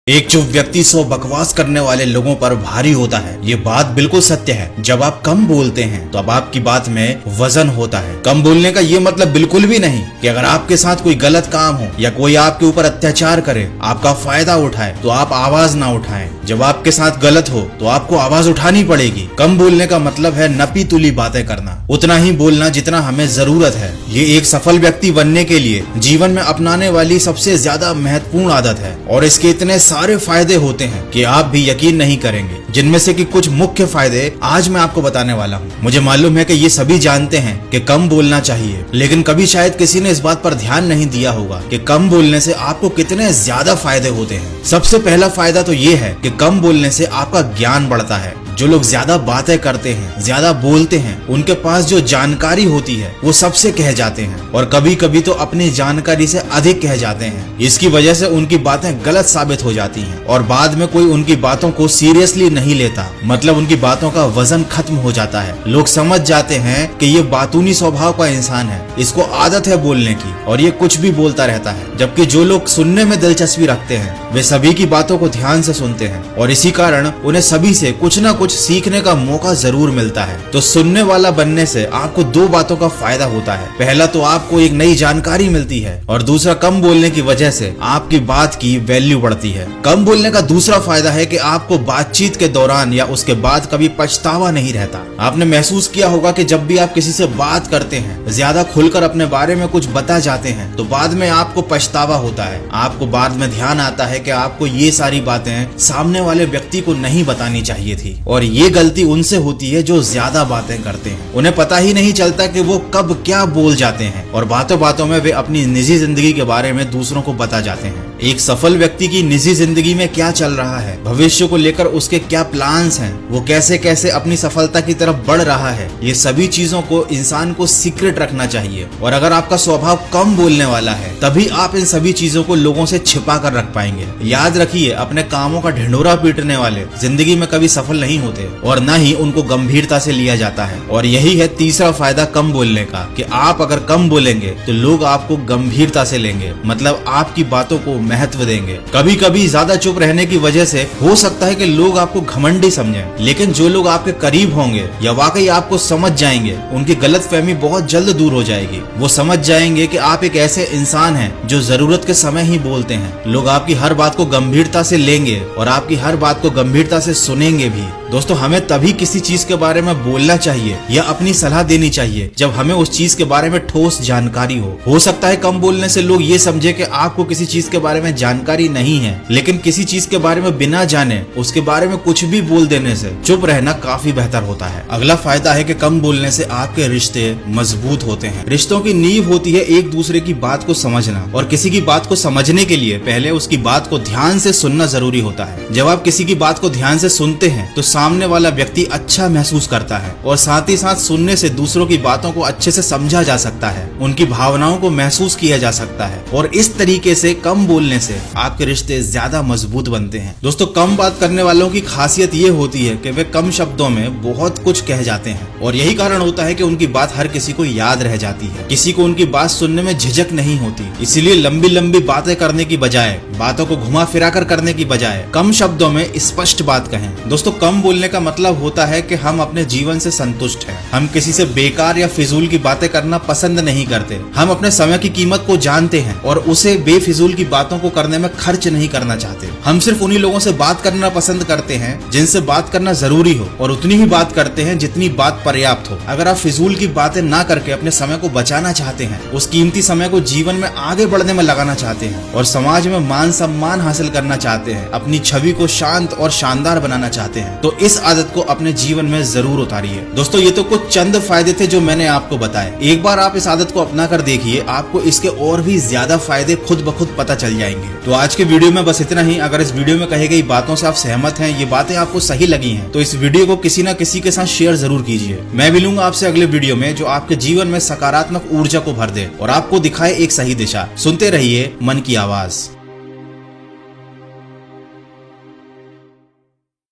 एक चुप व्यक्ति 100 बकवास करने वाले लोगों पर भारी होता है। ये बात बिल्कुल सत्य है। जब आप कम बोलते हैं तो अब आपकी बात में वजन होता है। कम बोलने का ये मतलब बिल्कुल भी नहीं कि अगर आपके साथ कोई गलत काम हो या कोई आपके ऊपर अत्याचार करे, आपका फायदा उठाए, तो आप आवाज ना उठाएं। जब आपके साथ गलत हो तो आपको आवाज उठानी पड़ेगी। कम बोलने का मतलब है नपी तुली बातें करना, उतना ही बोलना जितना हमें जरूरत है। ये एक सफल व्यक्ति बनने के लिए जीवन में अपनाने वाली सबसे ज्यादा महत्वपूर्ण आदत है और इसके इतने सारे फायदे होते हैं कि आप भी यकीन नहीं करेंगे। जिनमें से कि कुछ मुख्य फायदे आज मैं आपको बताने वाला हूँ। मुझे मालूम है कि ये सभी जानते हैं कि कम बोलना चाहिए, लेकिन कभी शायद किसी ने इस बात पर ध्यान नहीं दिया होगा कि कम बोलने से आपको कितने ज्यादा फायदे होते हैं। सबसे पहला फायदा तो ये है कि कम बोलने से आपका ज्ञान बढ़ता है। जो लोग ज्यादा बातें करते हैं, ज्यादा बोलते हैं, उनके पास जो जानकारी होती है वो सबसे कह जाते हैं और कभी कभी तो अपनी जानकारी से अधिक कह जाते हैं। इसकी वजह से उनकी बातें गलत साबित हो जाती हैं और बाद में कोई उनकी बातों को सीरियसली नहीं लेता। मतलब उनकी बातों का वजन खत्म हो जाता है। लोग समझ जाते हैं कि ये बातूनी स्वभाव का इंसान है, इसको आदत है बोलने की और ये कुछ भी बोलता रहता है। जबकि जो लोग सुनने में दिलचस्पी रखते हैं वे सभी की बातों को ध्यान से सुनते हैं और इसी कारण उन्हें सभी से कुछ न कुछ सीखने का मौका जरूर मिलता है। तो सुनने वाला बनने से आपको दो बातों का फायदा होता है। पहला तो आपको एक नई जानकारी मिलती है और दूसरा कम बोलने की वजह से आपकी बात की वैल्यू बढ़ती है। कम बोलने का दूसरा फायदा है कि आपको बातचीत के दौरान या उसके बाद कभी पछतावा नहीं रहता। आपने महसूस किया होगा कि जब भी आप किसी से बात करते हैं, ज्यादा खुलकर अपने बारे में कुछ बता जाते हैं, तो बाद में आपको पछतावा होता है। आपको बाद में ध्यान आता है कि आपको ये सारी बातें सामने वाले व्यक्ति को नहीं बतानी चाहिए थी और ये गलती उनसे होती है जो ज्यादा बातें करते हैं। उन्हें पता ही नहीं चलता कि वो कब क्या बोल जाते हैं और बातों बातों में वे अपनी निजी जिंदगी के बारे में दूसरों को बता जाते हैं। एक सफल व्यक्ति की निजी जिंदगी में क्या चल रहा है, भविष्य को लेकर उसके क्या प्लान्स हैं, वो कैसे कैसे अपनी सफलता की तरफ बढ़ रहा है, ये सभी चीजों को इंसान को सीक्रेट रखना चाहिए। और अगर आपका स्वभाव कम बोलने वाला है तभी आप इन सभी चीजों को लोगों से छिपा कर रख पाएंगे। याद रखिए, अपने कामों का ढिंढोरा पीटने वाले जिंदगी में कभी सफल नहीं होते और न ही उनको गंभीरता से लिया जाता है। और यही है तीसरा फायदा कम बोलने का कि आप अगर कम बोलेंगे तो लोग आपको गंभीरता से लेंगे, मतलब आपकी बातों को महत्व देंगे। कभी कभी ज्यादा चुप रहने की वजह से हो सकता है कि लोग आपको घमंडी समझें, लेकिन जो लोग आपके करीब होंगे या वाकई आपको समझ जाएंगे, उनकी गलतफहमी बहुत जल्द दूर हो जाएगी। वो समझ जाएंगे कि आप एक ऐसे इंसान हैं जो जरूरत के समय ही बोलते हैं। लोग आपकी हर बात को गंभीरता से लेंगे और आपकी हर बात को गंभीरता से सुनेंगे भी। दोस्तों, हमें तभी किसी चीज के बारे में बोलना चाहिए या अपनी सलाह देनी चाहिए जब हमें उस चीज के बारे में ठोस जानकारी हो सकता है कम बोलने से लोग ये समझे कि आपको किसी चीज के बारे में जानकारी नहीं है, लेकिन किसी चीज के बारे में बिना जाने उसके बारे में कुछ भी बोल देने से चुप रहना काफी बेहतर होता है। अगला फायदा है कि कम बोलने से आपके रिश्ते मजबूत होते हैं। रिश्तों की नींव होती है एक दूसरे की बात को समझना और किसी की बात को समझने के लिए पहले उसकी बात को ध्यान से सुनना जरूरी होता है। जब आप किसी की बात को ध्यान से सुनते हैं तो सामने वाला व्यक्ति अच्छा महसूस करता है और साथ ही साथ सुनने से दूसरों की बातों को अच्छे से समझा जा सकता है, उनकी भावनाओं को महसूस किया जा सकता है और इस तरीके से कम बोलने से आपके रिश्ते ज्यादा मजबूत बनते हैं। दोस्तों, कम बात करने वालों की खासियत ये होती है कि वे कम शब्दों में बहुत कुछ कह जाते हैं और यही कारण होता है कि उनकी बात हर किसी को याद रह जाती है। किसी को उनकी बात सुनने में झिझक नहीं होती। इसीलिए लंबी लंबी बातें करने की बजाय, बातों को घुमा फिरा कर करने की बजाय कम शब्दों में स्पष्ट बात कहें। दोस्तों, कम बोलने का मतलब होता है कि हम अपने जीवन से संतुष्ट हैं। हम किसी से बेकार या फिजूल की बातें करना पसंद नहीं करते। हम अपने समय की कीमत को जानते हैं और उसे बेफिजूल की बातों को करने में खर्च नहीं करना चाहते। हम सिर्फ उन्हीं लोगों से बात करना पसंद करते हैं जिनसे बात करना जरूरी हो और उतनी ही बात करते हैं जितनी बात पर्याप्त हो। अगर आप फिजूल की बातें ना करके अपने समय को बचाना चाहते हैं, उस कीमती समय को जीवन में आगे बढ़ने में लगाना चाहते हैं और समाज में मान सम्मान हासिल करना चाहते हैं, अपनी छवि को शांत और शानदार बनाना चाहते हैं, तो इस आदत को अपने जीवन में जरूर उतारिए। दोस्तों, ये तो कुछ चंद फायदे थे जो मैंने आपको बताए। एक बार आप इस आदत को अपना कर देखिए, आपको इसके और भी ज्यादा फायदे खुद ब खुद पता चल जाएंगे। तो आज के वीडियो में बस इतना ही। अगर इस वीडियो में कही गई बातों से आप सहमत हैं, ये बातें आपको सही लगी हैं, तो इस वीडियो को किसी न किसी के साथ शेयर जरूर कीजिए। मैं मिलूंगा आपसे अगले वीडियो में जो आपके जीवन में सकारात्मक ऊर्जा को भर दे और आपको दिखाए एक सही दिशा। सुनते रहिए मन की आवाज।